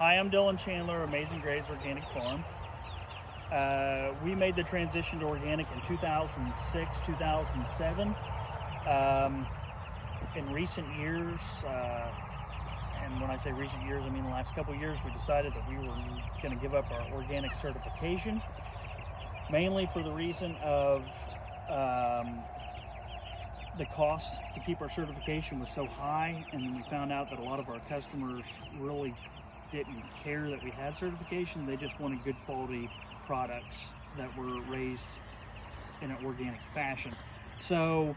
Hi, I'm Dylan Chandler, Amazing Graves Organic Farm. We made the transition to organic in 2006, 2007. In recent years, and when I say recent years, I mean the last couple of years, we decided that we were going to give up our organic certification, mainly for the reason of the cost to keep our certification was so high, and we found out that a lot of our customers really didn't care that we had certification. They just wanted good quality products that were raised in an organic fashion. So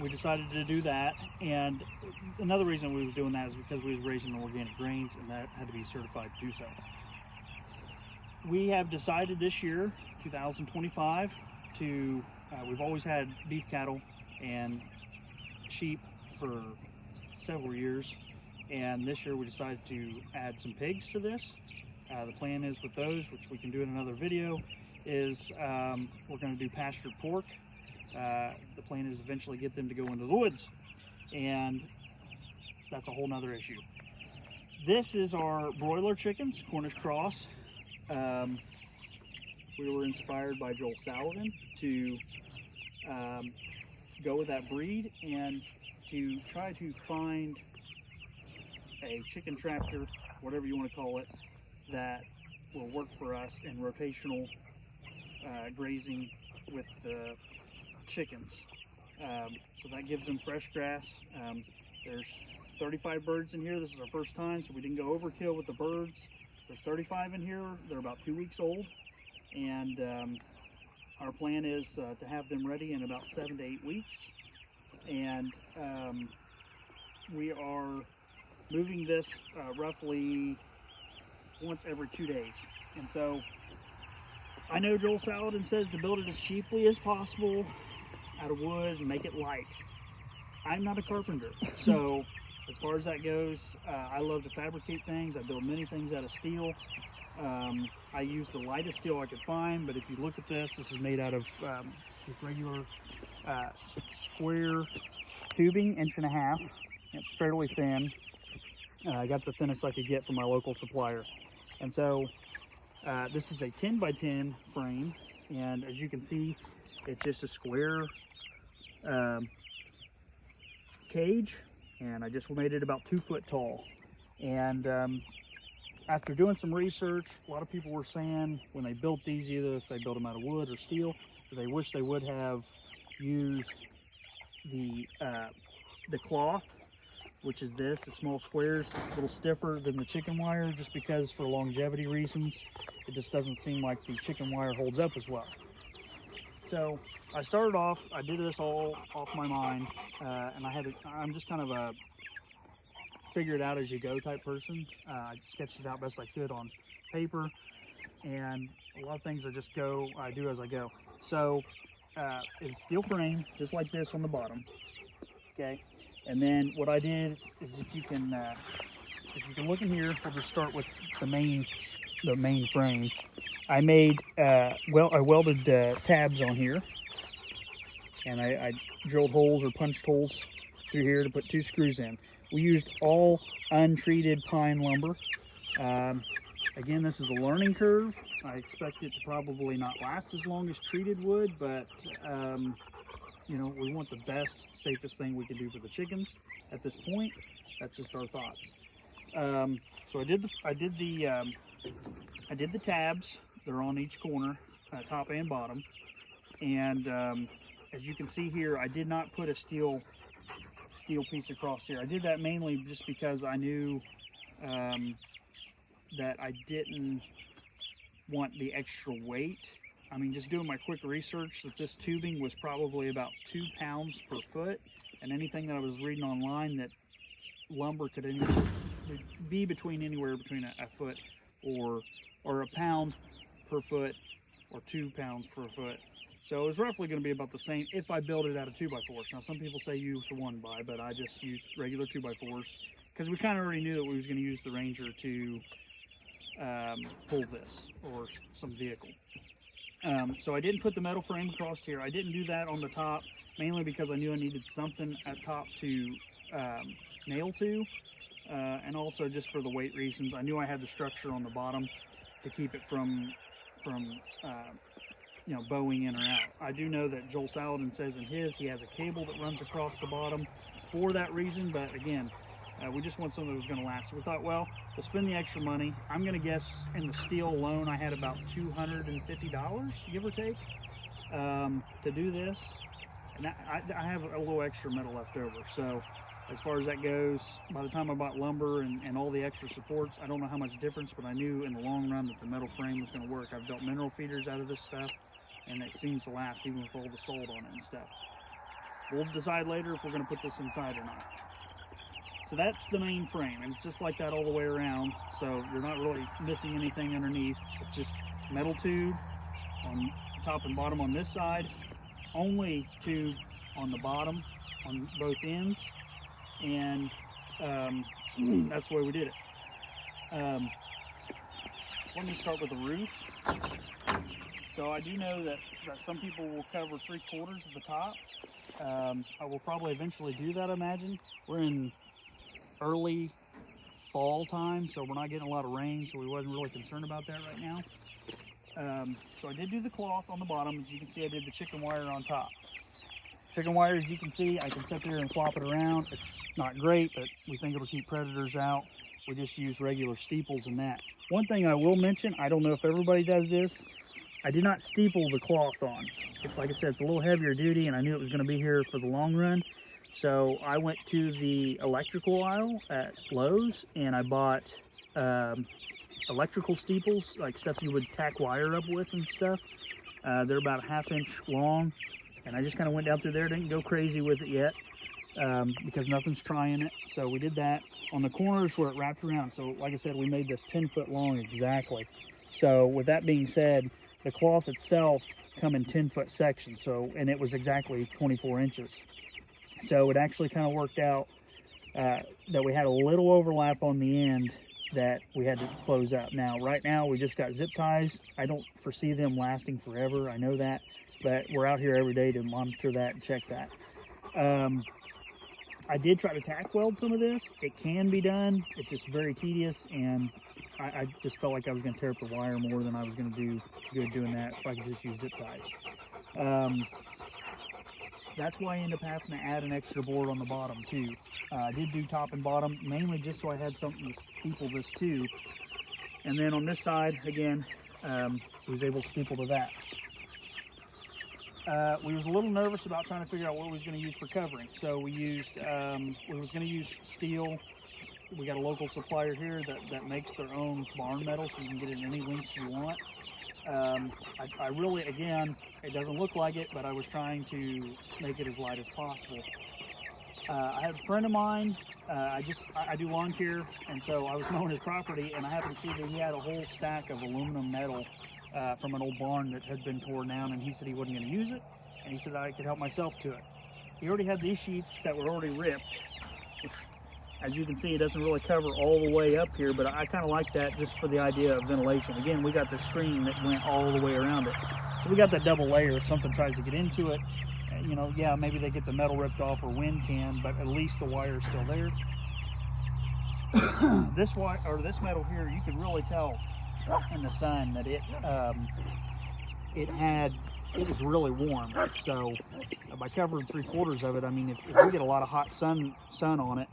we decided to do that, and another reason we was doing that is because we was raising organic grains, and that had to be certified to do so. We have decided this year, 2025, to we've always had beef cattle and sheep for several years, and this year we decided to add some pigs to this. The plan is with those, which we can do in another video, is we're going to do pastured pork. The plan is eventually get them to go into the woods, and that's a whole nother issue. This is our broiler chickens, Cornish cross. We were inspired by Joel Salatin to go with that breed and to try to find a chicken tractor, whatever you want to call it, that will work for us in rotational grazing with the chickens. So that gives them fresh grass. There's 35 birds in here. This is our first time, so we didn't go overkill with the birds. There's 35 in here. They're about 2 weeks old, and our plan is to have them ready in about 7 to 8 weeks. And we are moving this roughly once every 2 days. And so I know Joel Salatin says to build it as cheaply as possible out of wood and make it light. I'm not a carpenter, so as far as that goes, I love to fabricate things. I build many things out of steel. I use the lightest steel I could find, but if you look at this is made out of just regular square tubing, 1.5 inches. It's fairly thin. I got the thinnest I could get from my local supplier. And so this is a 10 by 10 frame, and as you can see, it's just a square cage, and I just made it about 2 foot tall. And after doing some research, a lot of people were saying when they built these, either if they built them out of wood or steel, that they wish they would have used the cloth, which is the small squares. It's a little stiffer than the chicken wire, just because for longevity reasons, it just doesn't seem like the chicken wire holds up as well. So I started off, I did this all off my mind, and I'm just kind of a figure it out as you go type person. I sketched it out best I could on paper, and a lot of things I do as I go. So it's steel frame, just like this on the bottom, okay? And then what I did is, if you can look in here, we'll just start with the main frame. I made I welded tabs on here, and I drilled holes or punched holes through here to put 2 screws in. We used all untreated pine lumber. Again, this is a learning curve. I expect it to probably not last as long as treated wood, but you know, we want the best, safest thing we can do for the chickens at this point. That's just our thoughts. So I did the tabs. They're on each corner, top and bottom. And as you can see here, I did not put a steel piece across here. I did that mainly just because I knew that I didn't want the extra weight. I mean, just doing my quick research, that this tubing was probably about 2 pounds per foot, and anything that I was reading online, that lumber could be anywhere between a foot or a pound per foot, or 2 pounds per foot. So it was roughly going to be about the same if I built it out of 2x4s. Now some people say use a 1x, but I just used regular 2x4s because we kind of already knew that we was going to use the Ranger to pull this or some vehicle. So I didn't put the metal frame across here. I didn't do that on the top, mainly because I knew I needed something at top to nail to. and also just for the weight reasons. I knew I had the structure on the bottom to keep it from you know, bowing in or out. I do know that Joel Saladin says in his, he has a cable that runs across the bottom for that reason, but again, we just want something that was going to last. So we thought, well, we'll spend the extra money. I'm going to guess in the steel alone, I had about $250, give or take, to do this. And I have a little extra metal left over. So as far as that goes, by the time I bought lumber and all the extra supports, I don't know how much difference, but I knew in the long run that the metal frame was going to work. I've built mineral feeders out of this stuff, and it seems to last even with all the salt on it and stuff. We'll decide later if we're going to put this inside or not. So that's the main frame, and it's just like that all the way around, so you're not really missing anything underneath. It's just metal tube on top and bottom on this side, only tube on the bottom on both ends, and that's the way we did it. Let me start with the roof. So I do know that some people will cover 3/4 of the top. I will probably eventually do that, I imagine. We're in early fall time, so we're not getting a lot of rain, so we wasn't really concerned about that right now. So I did do the cloth on the bottom. As you can see, I did the chicken wire on top. Chicken wire, as you can see, I can sit there and flop it around. It's not great, but we think it'll keep predators out. We just use regular steeples and that. One thing I will mention, I don't know if everybody does this, I did not steeple the cloth on. Like I said, it's a little heavier duty, and I knew it was going to be here for the long run. So I went to the electrical aisle at Lowe's, and I bought electrical steeples, like stuff you would tack wire up with and stuff. They're about a 1/2 inch long, and I just kind of went down through there. Didn't go crazy with it yet because nothing's trying it. So we did that on the corners where it wrapped around. So like I said, we made this 10 foot long exactly. So with that being said, the cloth itself come in 10 foot sections. So, and it was exactly 24 inches. So it actually kind of worked out that we had a little overlap on the end that we had to close up. Now, right now, we just got zip ties. I don't foresee them lasting forever. I know that, but we're out here every day to monitor that and check that. I did try to tack weld some of this. It can be done. It's just very tedious, and I just felt like I was going to tear up the wire more than I was going to do good doing that if I could just use zip ties. That's why I ended up having to add an extra board on the bottom too. I did do top and bottom, mainly just so I had something to steeple this to. And then on this side, again, was able to steeple to that. We was a little nervous about trying to figure out what we was going to use for covering. So we used, we was going to use steel. We got a local supplier here that makes their own barn metal, so you can get it in any lengths you want. I really, again, it doesn't look like it, but I was trying to make it as light as possible. I had a friend of mine, I do lawn care, and so I was mowing his property, and I happened to see that he had a whole stack of aluminum metal from an old barn that had been torn down, and he said he wasn't going to use it, and he said I could help myself to it. He already had these sheets that were already ripped. As you can see, it doesn't really cover all the way up here, but I kind of like that just for the idea of ventilation. Again, we got the screen that went all the way around it. So we got that double layer if something tries to get into it. You know, yeah, maybe they get the metal ripped off or wind can, but at least the wire is still there. This wire, or this metal here, you can really tell in the sun that it was really warm. So by covering 3/4 of it, I mean, if we get a lot of hot sun on it,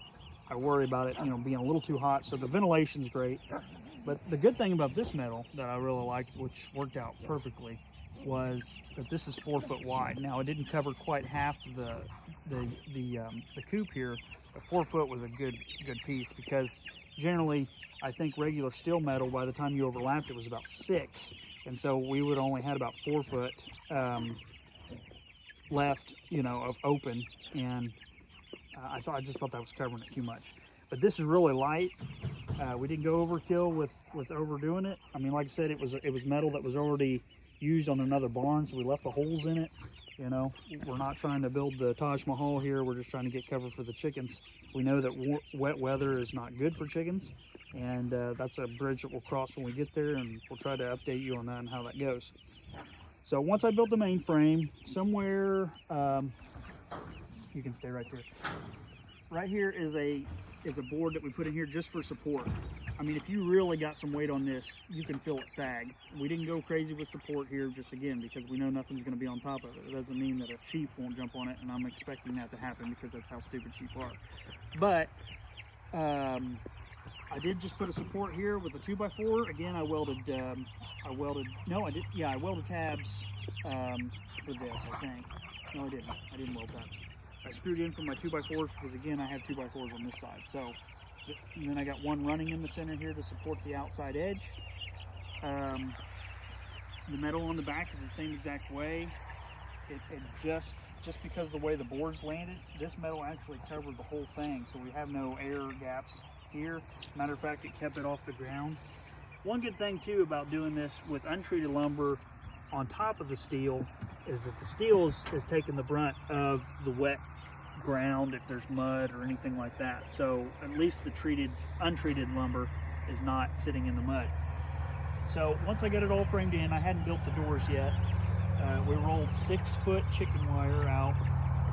I worry about it, you know, being a little too hot. So the ventilation's great. But the good thing about this metal that I really liked, which worked out perfectly, was that this is 4 foot wide. Now it didn't cover quite half the coop here, but 4 foot was a good piece, because generally I think regular steel metal, by the time you overlapped it, was about 6, and so we would only had about 4 foot left, you know, of open, and I just thought that was covering it too much. But this is really light. We didn't go overkill with overdoing it. I mean, like I said, it was metal that was already used on another barn, so we left the holes in it. You know, we're not trying to build the Taj Mahal here. We're just trying to get cover for the chickens. We know that wet weather is not good for chickens, and that's a bridge that we'll cross when we get there, and we'll try to update you on that and how that goes. So once I built the main frame, somewhere, you can stay right there. Right here is a is a board that we put in here just for support. I mean, if you really got some weight on this, you can feel it sag. We didn't go crazy with support here, just again, because we know nothing's going to be on top of it. It doesn't mean that a sheep won't jump on it, and I'm expecting that to happen because that's how stupid sheep are. But I did just put a support here with a 2x4. Again, I welded tabs for this, I think. No, I didn't weld tabs. I screwed in for my 2x4s because again, I have 2x4s on this side. So, and then I got one running in the center here to support the outside edge. The metal on the back is the same exact way. It just because of the way the boards landed, this metal actually covered the whole thing, so we have no air gaps here. Matter of fact, it kept it off the ground. One good thing too about doing this with untreated lumber on top of the steel is that the steel is taking the brunt of the wet ground if there's mud or anything like that. So at least the untreated lumber is not sitting in the mud. So once I got it all framed in, I hadn't built the doors yet. We rolled 6-foot chicken wire out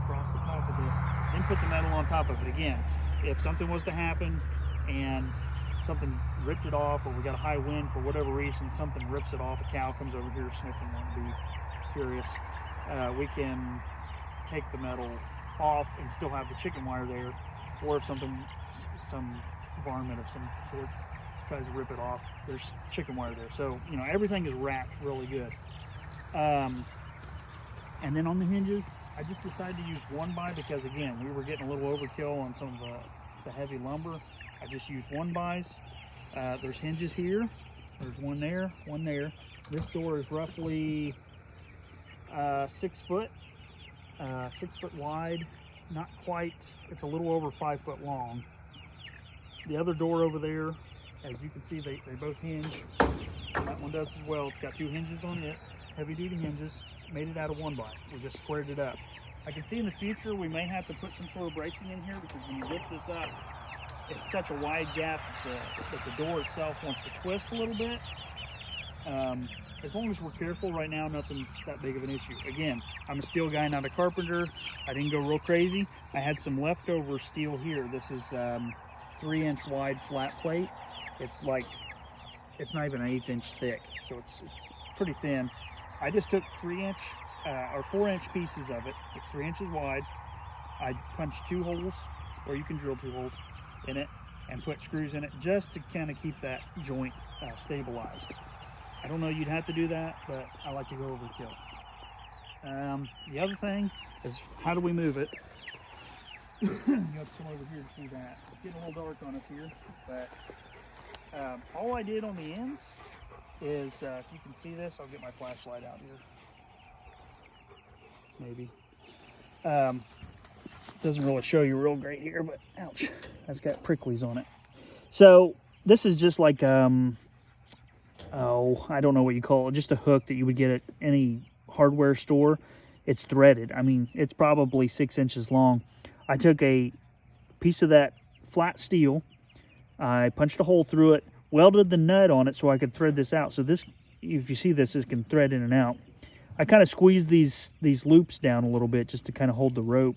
across the top of this, then put the metal on top of it again. If something was to happen and something ripped it off, or we got a high wind for whatever reason, something rips it off, a cow comes over here sniffing, won't be curious, we can take the metal off and still have the chicken wire there. Or if some varmint of some sort tries to rip it off, there's chicken wire there. So, you know, everything is wrapped really good. And then on the hinges, I just decided to use 1x because again, we were getting a little overkill on some of the heavy lumber. I just used 1x's. There's hinges here. There's one there, one there. This door is roughly 6 foot, 6 foot wide. Not quite, it's a little over 5 foot long. The other door over there, as you can see, they both hinge. That one does as well. It's got 2 hinges on it, heavy duty hinges. Made it out of 1x. We just squared it up. I can see in the future we may have to put some sort of bracing in here because when you lift this up, it's such a wide gap that the door itself wants to twist a little bit. As long as we're careful right now, nothing's that big of an issue. Again, I'm a steel guy, not a carpenter. I didn't go real crazy. I had some leftover steel here. This is 3-inch wide flat plate. It's not even an 1/8 inch thick, so it's pretty thin. I just took 3-inch or 4-inch pieces of it. It's 3 inches wide. I punched 2 holes, or you can drill 2 holes in it, and put screws in it just to kind of keep that joint stabilized. I don't know you'd have to do that, but I like to go overkill. The other thing is, how do we move it? You have to come over here to see that. It's getting a little dark on us here, but all I did on the ends is, if you can see this, I'll get my flashlight out here. Maybe. Doesn't really show you real great here, but ouch, that's got pricklies on it. So this is just like, I don't know what you call it, just a hook that you would get at any hardware store. It's threaded. I mean, it's probably 6 inches long. I took a piece of that flat steel, I punched a hole through it, welded the nut on it so I could thread this out. So this, if you see this can thread in and out. I kind of squeezed these loops down a little bit just to kind of hold the rope.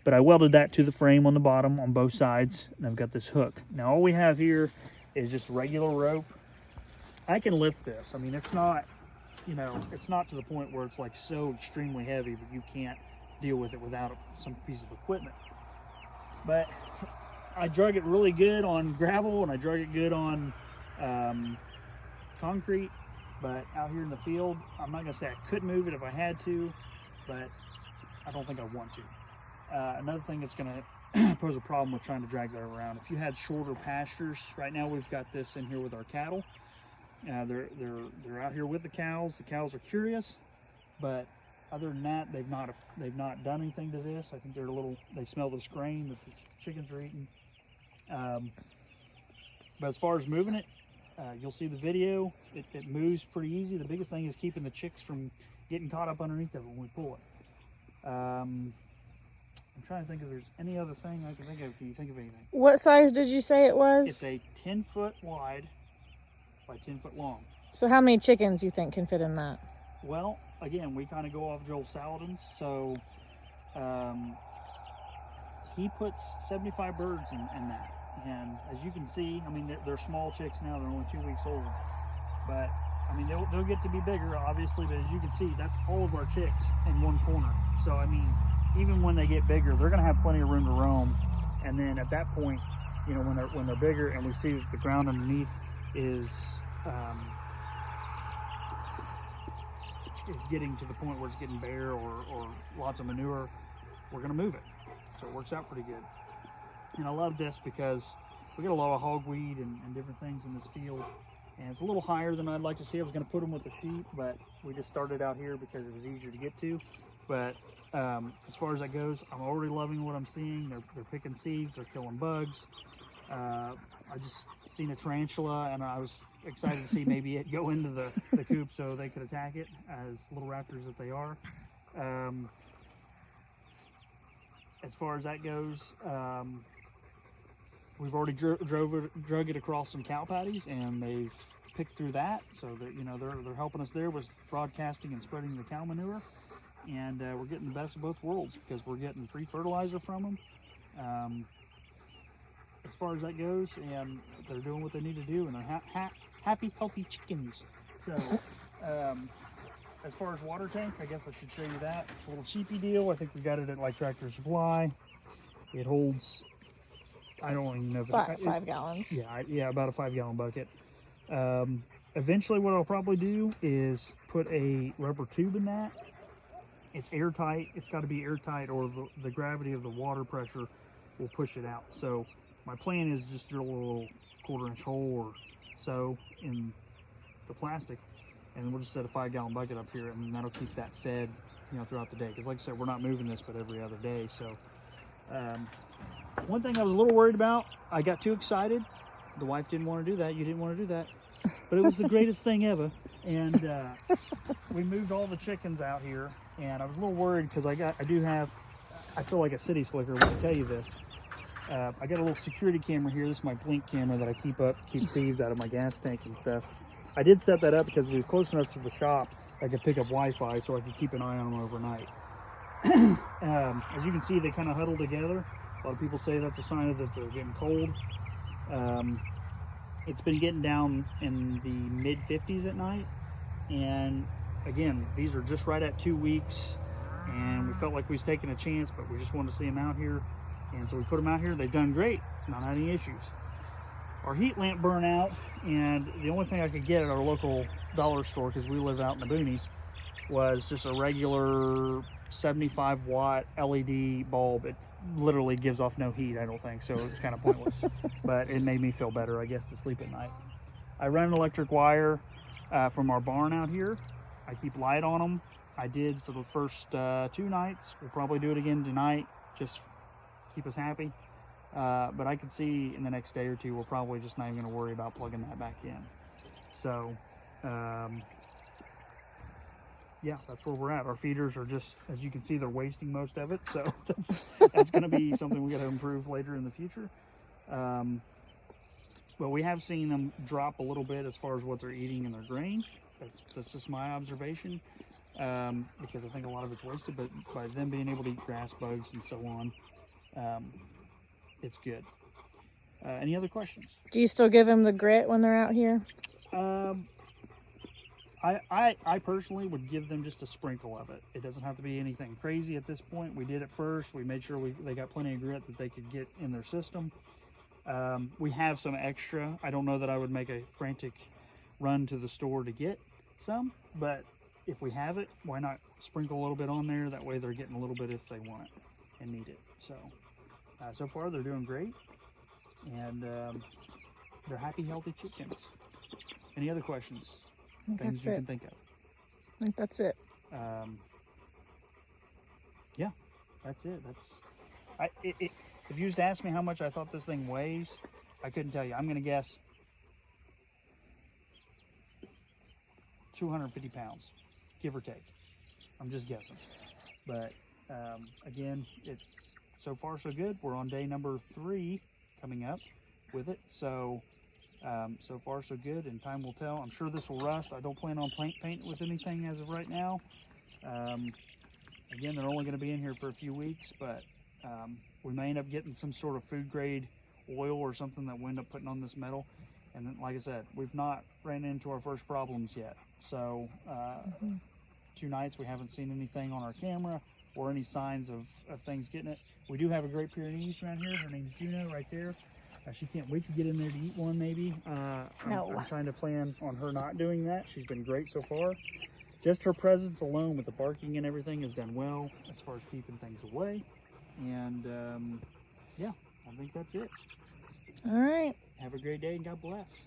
But I welded that to the frame on the bottom on both sides, and I've got this hook. Now all we have here is just regular rope. I can lift this. I mean, it's not, you know, it's not to the point where it's like so extremely heavy that you can't deal with it without some piece of equipment. But I drug it really good on gravel, and I drug it good on concrete. But out here in the field, I'm not gonna say I couldn't move it if I had to, but I don't think I want to. Another thing that's gonna pose a problem with trying to drag that around, if you had shorter pastures, right now we've got this in here with our cattle. They're out here with the cows. The cows are curious, but other than that, they've not done anything to this. I think they smell this grain that the chickens are eating. But as far as moving it, you'll see the video. It moves pretty easy. The biggest thing is keeping the chicks from getting caught up underneath of it when we pull it. I'm trying to think if there's any other thing I can think of. Can you think of anything? What size did you say it was? It's a 10 foot wide by 10 foot long. So how many chickens you think can fit in that? Well, again, we kind of go off Joel Salatin's. So he puts 75 birds in that. And as you can see, I mean, they're small chicks now. They're only 2 weeks old. But, I mean, they'll get to be bigger, obviously. But as you can see, that's all of our chicks in one corner. So, I mean, even when they get bigger, they're going to have plenty of room to roam. And then at that point, you know, when they're bigger and we see that the ground underneath is getting to the point where it's getting bare or lots of manure, we're going to move it. So it works out pretty good. And I love this because we get a lot of hogweed and different things in this field. And it's a little higher than I'd like to see. I was going to put them with the sheep, but we just started out here because it was easier to get to. But as far as that goes, I'm already loving what I'm seeing. They're picking seeds, they're killing bugs. I just seen a tarantula, and I was excited to see maybe it go into the coop so they could attack it, as little raptors that they are. As far as that goes, we've already drug it across some cow patties, and they've picked through that. So that, you know, they're helping us there with broadcasting and spreading the cow manure. And we're getting the best of both worlds because we're getting free fertilizer from them. As far as that goes, and they're doing what they need to do, and they're happy, healthy chickens. So, as far as water tank, I guess I should show you that. It's a little cheapy deal. I think we got it at like Tractor Supply. It holds, I don't even know if it's 5 gallons. Yeah, about a 5-gallon bucket. Eventually, what I'll probably do is put a rubber tube in that. It's airtight. It's got to be airtight, or the gravity of the water pressure will push it out. So my plan is just drill a little 1/4-inch hole or so in the plastic, and we'll just set a 5-gallon bucket up here, and that'll keep that fed, you know, throughout the day. Because like I said, we're not moving this but every other day. So one thing I was a little worried about, I got too excited. The wife didn't want to do that. You didn't want to do that. But it was the greatest thing ever. And we moved all the chickens out here, and I was a little worried because I feel like a city slicker when I tell you this. I got a little security camera here. This is my blink camera that I keep thieves out of my gas tank and stuff. I did set that up because we was close enough to the shop I could pick up Wi-Fi so I could keep an eye on them overnight. As you can see, they kind of huddle together. A lot of people say that's a sign that they're getting cold. It's been getting down in the mid-50s at night, and again, these are just right at 2 weeks, and we felt like we was taking a chance, but we just wanted to see them out here, and so we put them out here. They've done great, not had any issues. Our heat lamp burned out, and the only thing I could get at our local dollar store, because we live out in the boonies, was just a regular 75-watt LED bulb. It literally gives off no heat, I don't think, so it's kind of pointless. But it made me feel better, I guess, to sleep at night. I run an electric wire from our barn out here. I keep light on them. I did for the first 2 nights. We'll probably do it again tonight, just keep us happy. But I can see in the next day or two, we're probably just not even going to worry about plugging that back in. So, yeah, that's where we're at. Our feeders are just, as you can see, they're wasting most of it. So that's going to be something we got to improve later in the future. But we have seen them drop a little bit as far as what they're eating in their grain. That's just my observation, because I think a lot of it's wasted. But by them being able to eat grass, bugs, and so on, it's good. Any other questions? Do you still give them the grit when they're out here? I personally would give them just a sprinkle of it. It doesn't have to be anything crazy at this point. We did it first. We made sure they got plenty of grit that they could get in their system. We have some extra. I don't know that I would make a frantic run to the store to get some, but if we have it, why not sprinkle a little bit on there? That way they're getting a little bit if they want it and need it. So far they're doing great, and they're happy, healthy chickens. Any other questions? Things you can think of? I think that's it. Yeah, that's it. If you just asked me how much I thought this thing weighs, I couldn't tell you. I'm going to guess 250 pounds, give or take. I'm just guessing. But again, it's so far so good. We're on day number 3 coming up with it. So so far so good, and time will tell. I'm sure this will rust. I don't plan on paint with anything as of right now. Again, they're only going to be in here for a few weeks, but We may end up getting some sort of food grade oil or something that we end up putting on this metal. And then, like I said, we've not ran into our first problems yet. So 2 nights we haven't seen anything on our camera or any signs of things getting it. We do have a Great Pyrenees around here. Her name's Juno right there. She can't wait to get in there to eat one maybe. I'm trying to plan on her not doing that. She's been great so far. Just her presence alone with the barking and everything has done well as far as keeping things away. And yeah, I think that's it. All right. Have a great day and God bless.